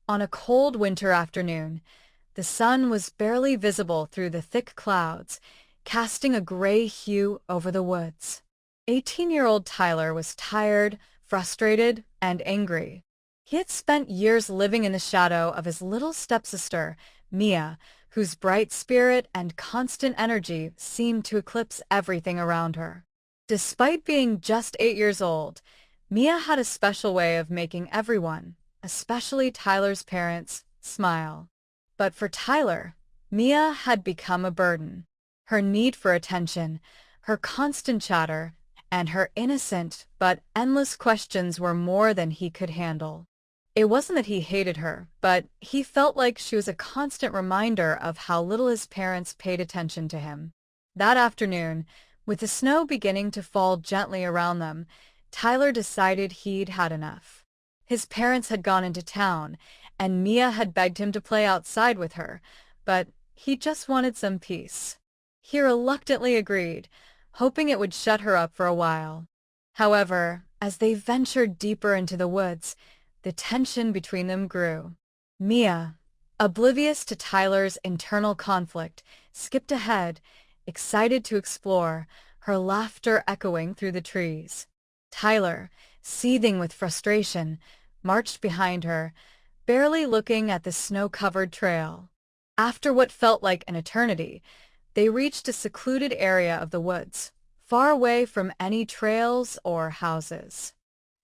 On a cold winter afternoon, the sun was barely visible through the thick clouds, casting a gray hue over the woods. 18-year-old Tyler was tired, frustrated, and angry. He had spent years living in the shadow of his little stepsister, Mia, whose bright spirit and constant energy seemed to eclipse everything around her. Despite being just 8 years old, Mia had a special way of making everyone, especially Tyler's parents, smile. But for Tyler, Mia had become a burden. Her need for attention, her constant chatter, and her innocent but endless questions were more than he could handle. It wasn't that he hated her, but he felt like she was a constant reminder of how little his parents paid attention to him. That afternoon, with the snow beginning to fall gently around them, Tyler decided he'd had enough. His parents had gone into town, and Mia had begged him to play outside with her, but he just wanted some peace. He reluctantly agreed, hoping it would shut her up for a while. However, as they ventured deeper into the woods, the tension between them grew. Mia, oblivious to Tyler's internal conflict, skipped ahead, excited to explore, her laughter echoing through the trees. Tyler, seething with frustration, marched behind her, barely looking at the snow-covered trail. After what felt like an eternity, they reached a secluded area of the woods, far away from any trails or houses.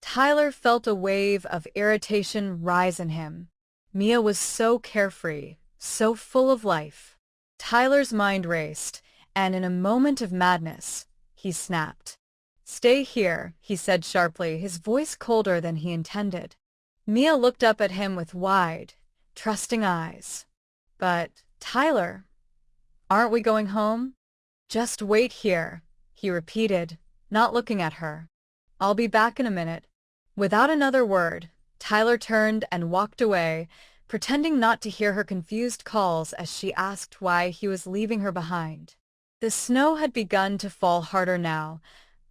Tyler felt a wave of irritation rise in him. Mia was so carefree, so full of life. Tyler's mind raced, and in a moment of madness, he snapped. "Stay here," he said sharply, his voice colder than he intended. Mia looked up at him with wide, trusting eyes. "But, Tyler, aren't we going home?" "Just wait here," he repeated, not looking at her. "I'll be back in a minute." Without another word, Tyler turned and walked away, pretending not to hear her confused calls as she asked why he was leaving her behind. The snow had begun to fall harder now,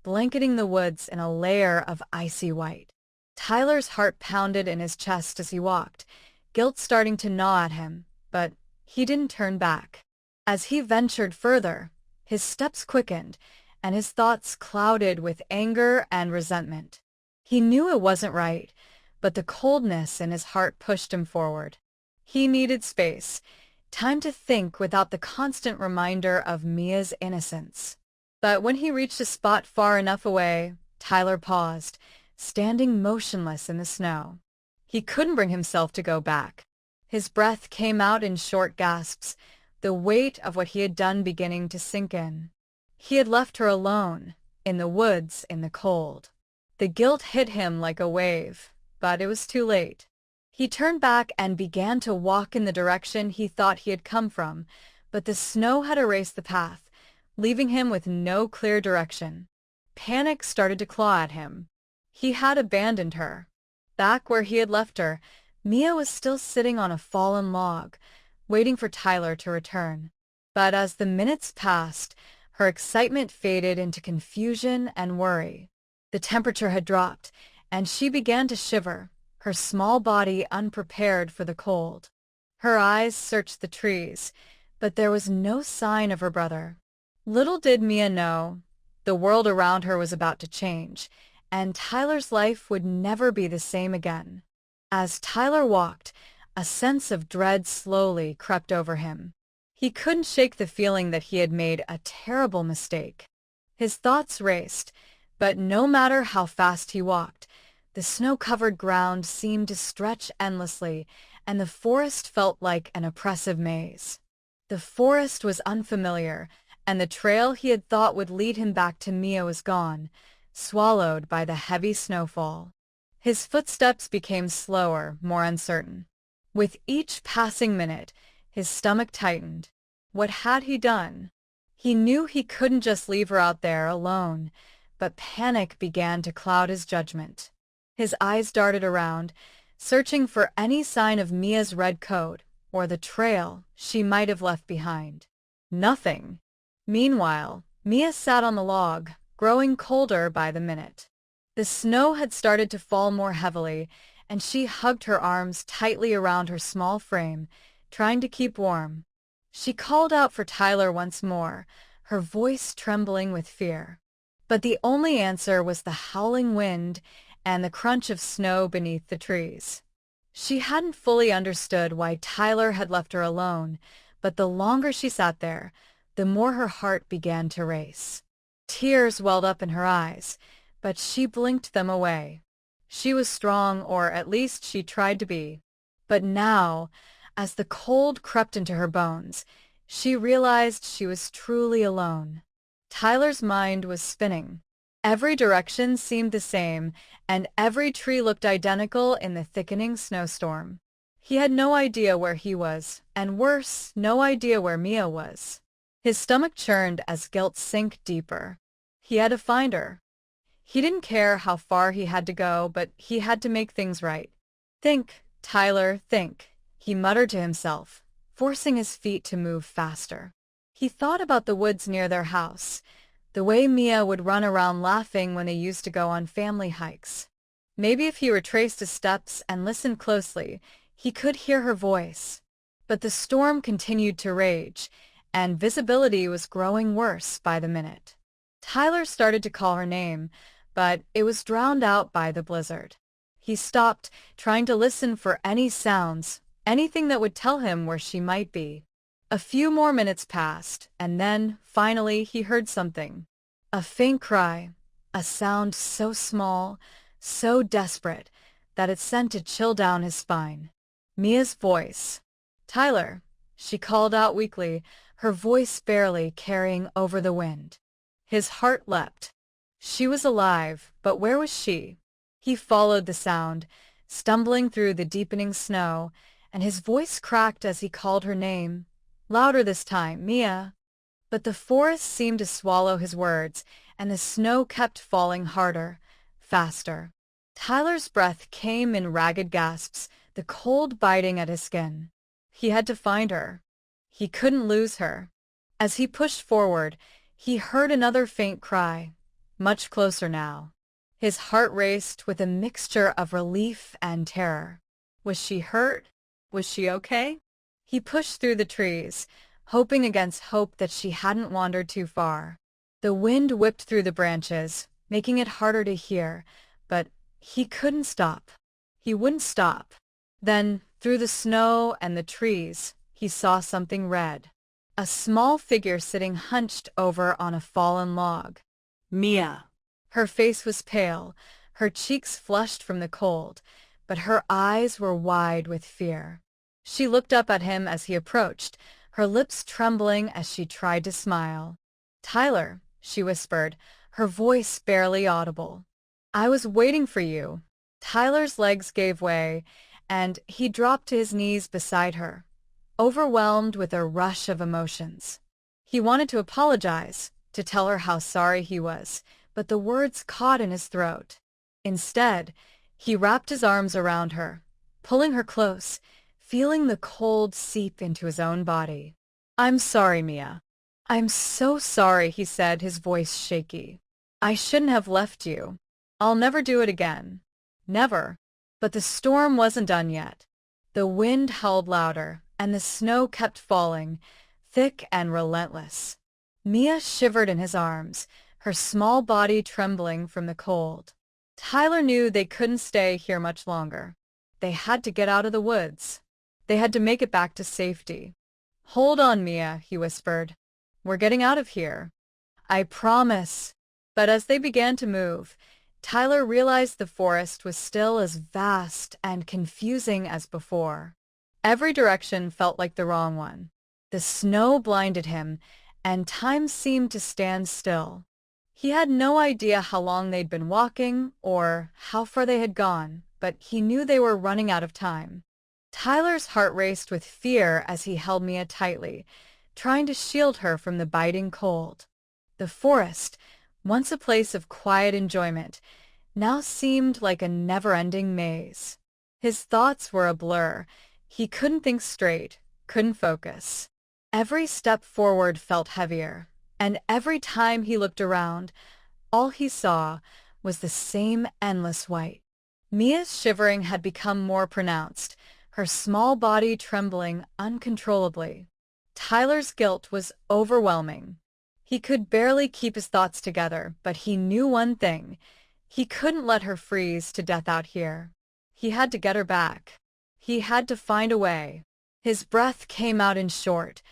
blanketing the woods in a layer of icy white. Tyler's heart pounded in his chest as he walked, guilt starting to gnaw at him, but he didn't turn back. As he ventured further, his steps quickened, and his thoughts clouded with anger and resentment. He knew it wasn't right, but the coldness in his heart pushed him forward. He needed space, time to think without the constant reminder of Mia's innocence. But when he reached a spot far enough away, Tyler paused, standing motionless in the snow. He couldn't bring himself to go back. His breath came out in short gasps, the weight of what he had done beginning to sink in. He had left her alone, in the woods, in the cold. The guilt hit him like a wave, but it was too late. He turned back and began to walk in the direction he thought he had come from, but the snow had erased the path, leaving him with no clear direction. Panic started to claw at him. He had abandoned her. Back where he had left her, Mia was still sitting on a fallen log, waiting for Tyler to return. But as the minutes passed, her excitement faded into confusion and worry. The temperature had dropped, and she began to shiver, her small body unprepared for the cold. Her eyes searched the trees, but there was no sign of her brother. Little did Mia know, the world around her was about to change, and Tyler's life would never be the same again. As Tyler walked, a sense of dread slowly crept over him. He couldn't shake the feeling that he had made a terrible mistake. His thoughts raced, but no matter how fast he walked, the snow-covered ground seemed to stretch endlessly, and the forest felt like an oppressive maze. The forest was unfamiliar, and the trail he had thought would lead him back to Mia was gone, swallowed by the heavy snowfall. His footsteps became slower, more uncertain. With each passing minute, his stomach tightened. What had he done? He knew he couldn't just leave her out there alone, but panic began to cloud his judgment. His eyes darted around, searching for any sign of Mia's red coat or the trail she might have left behind. Nothing. Meanwhile, Mia sat on the log, growing colder by the minute. The snow had started to fall more heavily, and she hugged her arms tightly around her small frame, trying to keep warm. She called out for Tyler once more, her voice trembling with fear. But the only answer was the howling wind and the crunch of snow beneath the trees. She hadn't fully understood why Tyler had left her alone, but the longer she sat there, the more her heart began to race. Tears welled up in her eyes, but she blinked them away. She was strong, or at least she tried to be. But now, as the cold crept into her bones, she realized she was truly alone. Tyler's mind was spinning. Every direction seemed the same, and every tree looked identical in the thickening snowstorm. He had no idea where he was, and worse, no idea where Mia was. His stomach churned as guilt sank deeper. He had to find her. He didn't care how far he had to go, but he had to make things right. Think, Tyler, think, he muttered to himself, forcing his feet to move faster. He thought about the woods near their house, the way Mia would run around laughing when they used to go on family hikes. Maybe if he retraced his steps and listened closely, he could hear her voice. But the storm continued to rage, and visibility was growing worse by the minute. Tyler started to call her name, but it was drowned out by the blizzard. He stopped, trying to listen for any sounds, anything that would tell him where she might be. A few more minutes passed, and then, finally, he heard something. A faint cry, a sound so small, so desperate, that it sent a chill down his spine. Mia's voice. "Tyler," she called out weakly, her voice barely carrying over the wind. His heart leapt. She was alive, but where was she? He followed the sound, stumbling through the deepening snow, and his voice cracked as he called her name. Louder this time, "Mia." But the forest seemed to swallow his words, and the snow kept falling harder, faster. Tyler's breath came in ragged gasps, the cold biting at his skin. He had to find her. He couldn't lose her. As he pushed forward, he heard another faint cry, much closer now. His heart raced with a mixture of relief and terror. Was she hurt? Was she okay? He pushed through the trees, hoping against hope that she hadn't wandered too far. The wind whipped through the branches, making it harder to hear, but he couldn't stop. He wouldn't stop. Then, through the snow and the trees, he saw something red. A small figure sitting hunched over on a fallen log. Mia. Her face was pale, her cheeks flushed from the cold, but her eyes were wide with fear. She looked up at him as he approached, her lips trembling as she tried to smile. "Tyler," she whispered, her voice barely audible. "I was waiting for you." Tyler's legs gave way, and he dropped to his knees beside her, overwhelmed with a rush of emotions. He wanted to apologize, to tell her how sorry he was, but the words caught in his throat. Instead, he wrapped his arms around her, pulling her close, feeling the cold seep into his own body. "I'm sorry, Mia. I'm so sorry," he said, his voice shaky. "I shouldn't have left you. I'll never do it again. Never." But the storm wasn't done yet. The wind howled louder, and the snow kept falling, thick and relentless. Mia shivered in his arms, her small body trembling from the cold. Tyler knew they couldn't stay here much longer. They had to get out of the woods. They had to make it back to safety. "Hold on, Mia," he whispered. "We're getting out of here. I promise." But as they began to move, Tyler realized the forest was still as vast and confusing as before. Every direction felt like the wrong one. The snow blinded him, and time seemed to stand still. He had no idea how long they'd been walking or how far they had gone, but he knew they were running out of time. Tyler's heart raced with fear as he held Mia tightly, trying to shield her from the biting cold. The forest, once a place of quiet enjoyment, now seemed like a never-ending maze. His thoughts were a blur. He couldn't think straight, couldn't focus. Every step forward felt heavier, and every time he looked around, all he saw was the same endless white. Mia's shivering had become more pronounced, her small body trembling uncontrollably. Tyler's guilt was overwhelming. He could barely keep his thoughts together, but he knew one thing. He couldn't let her freeze to death out here. He had to get her back. He had to find a way. His breath came out in short,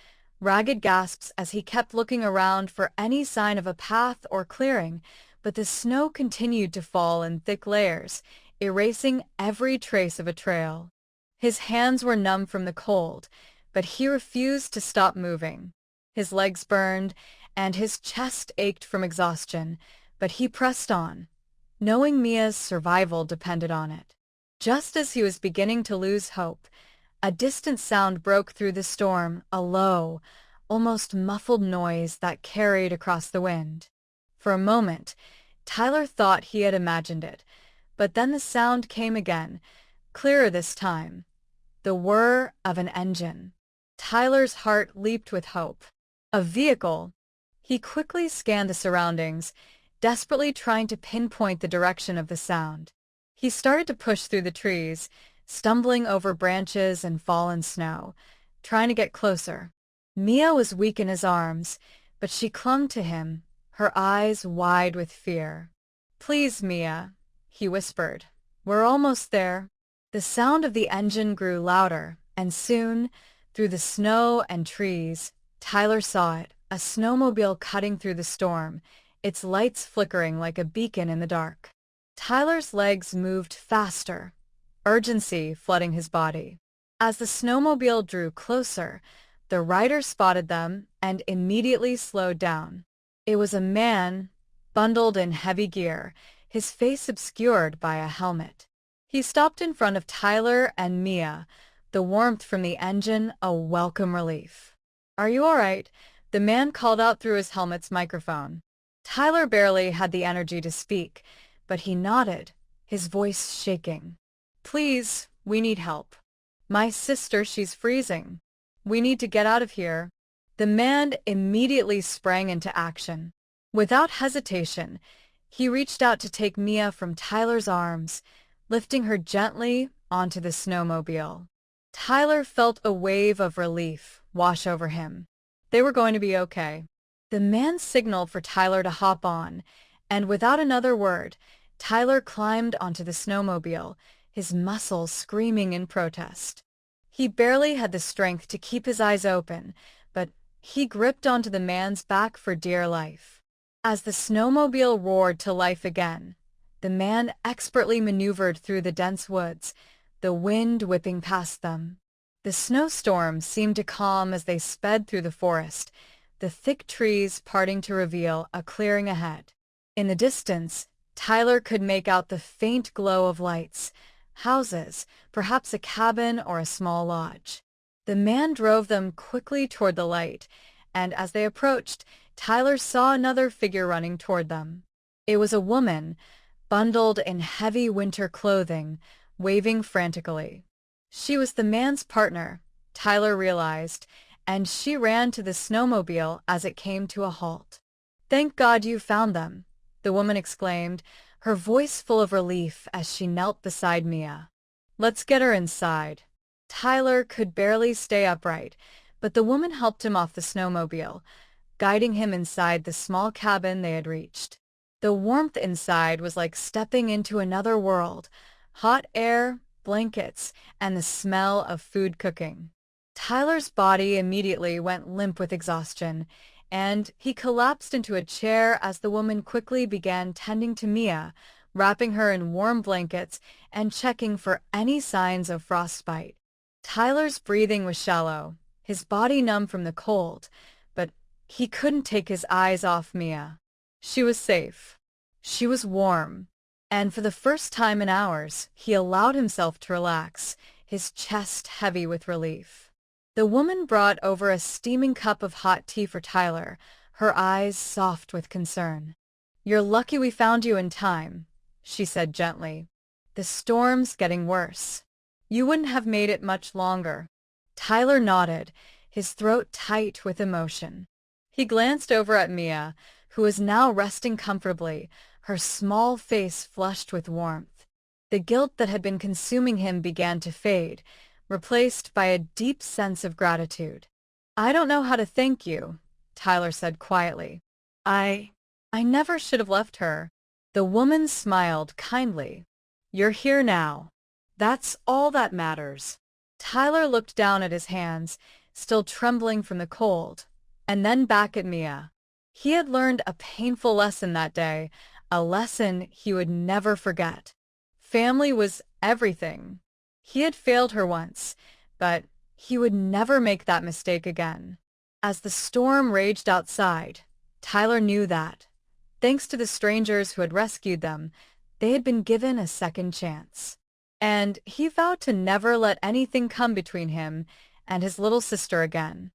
ragged gasps as he kept looking around for any sign of a path or clearing, but the snow continued to fall in thick layers, erasing every trace of a trail. His hands were numb from the cold, but he refused to stop moving. His legs burned, and his chest ached from exhaustion, but he pressed on, knowing Mia's survival depended on it. Just as he was beginning to lose hope, a distant sound broke through the storm, a low, almost muffled noise that carried across the wind. For a moment, Tyler thought he had imagined it, but then the sound came again, clearer this time. The whir of an engine. Tyler's heart leaped with hope. A vehicle! He quickly scanned the surroundings, desperately trying to pinpoint the direction of the sound. He started to push through the trees, stumbling over branches and fallen snow, trying to get closer. Mia was weak in his arms, but she clung to him, her eyes wide with fear. "Please, Mia," he whispered. "We're almost there." The sound of the engine grew louder, and soon, through the snow and trees, Tyler saw it, a snowmobile cutting through the storm, its lights flickering like a beacon in the dark. Tyler's legs moved faster, urgency flooding his body. As the snowmobile drew closer, the rider spotted them and immediately slowed down. It was a man, bundled in heavy gear, his face obscured by a helmet. He stopped in front of Tyler and Mia, the warmth from the engine a welcome relief. "Are you all right?" the man called out through his helmet's microphone. Tyler barely had the energy to speak, but he nodded, his voice shaking. "Please, we need help. My sister, she's freezing. We need to get out of here." The man immediately sprang into action. Without hesitation, he reached out to take Mia from Tyler's arms, lifting her gently onto the snowmobile. Tyler felt a wave of relief wash over him. They were going to be okay. The man signaled for Tyler to hop on, and without another word, Tyler climbed onto the snowmobile, his muscles screaming in protest. He barely had the strength to keep his eyes open, but he gripped onto the man's back for dear life. As the snowmobile roared to life again, the man expertly maneuvered through the dense woods, the wind whipping past them. The snowstorm seemed to calm as they sped through the forest, the thick trees parting to reveal a clearing ahead. In the distance, Tyler could make out the faint glow of lights, houses, perhaps a cabin or a small lodge. The man drove them quickly toward the light, and as they approached, Tyler saw another figure running toward them. It was a woman, bundled in heavy winter clothing, waving frantically. She was the man's partner, Tyler realized, and she ran to the snowmobile as it came to a halt. "Thank God you found them," the woman exclaimed, her voice full of relief as she knelt beside Mia. "Let's get her inside." Tyler could barely stay upright, but the woman helped him off the snowmobile, guiding him inside the small cabin they had reached. The warmth inside was like stepping into another world, hot air, blankets, and the smell of food cooking. Tyler's body immediately went limp with exhaustion, and he collapsed into a chair as the woman quickly began tending to Mia, wrapping her in warm blankets and checking for any signs of frostbite. Tyler's breathing was shallow, his body numb from the cold, but he couldn't take his eyes off Mia. She was safe. She was warm. And for the first time in hours, he allowed himself to relax, his chest heavy with relief. The woman brought over a steaming cup of hot tea for Tyler, her eyes soft with concern. "You're lucky we found you in time," she said gently. "The storm's getting worse. You wouldn't have made it much longer." Tyler nodded, his throat tight with emotion. He glanced over at Mia, who was now resting comfortably, her small face flushed with warmth. The guilt that had been consuming him began to fade, replaced by a deep sense of gratitude. "I don't know how to thank you," Tyler said quietly. I... I never should have left her." The woman smiled kindly. "You're here now. That's all that matters." Tyler looked down at his hands, still trembling from the cold, and then back at Mia. He had learned a painful lesson that day, a lesson he would never forget. Family was everything. He had failed her once, but he would never make that mistake again. As the storm raged outside, Tyler knew that, thanks to the strangers who had rescued them, they had been given a second chance. And he vowed to never let anything come between him and his little sister again.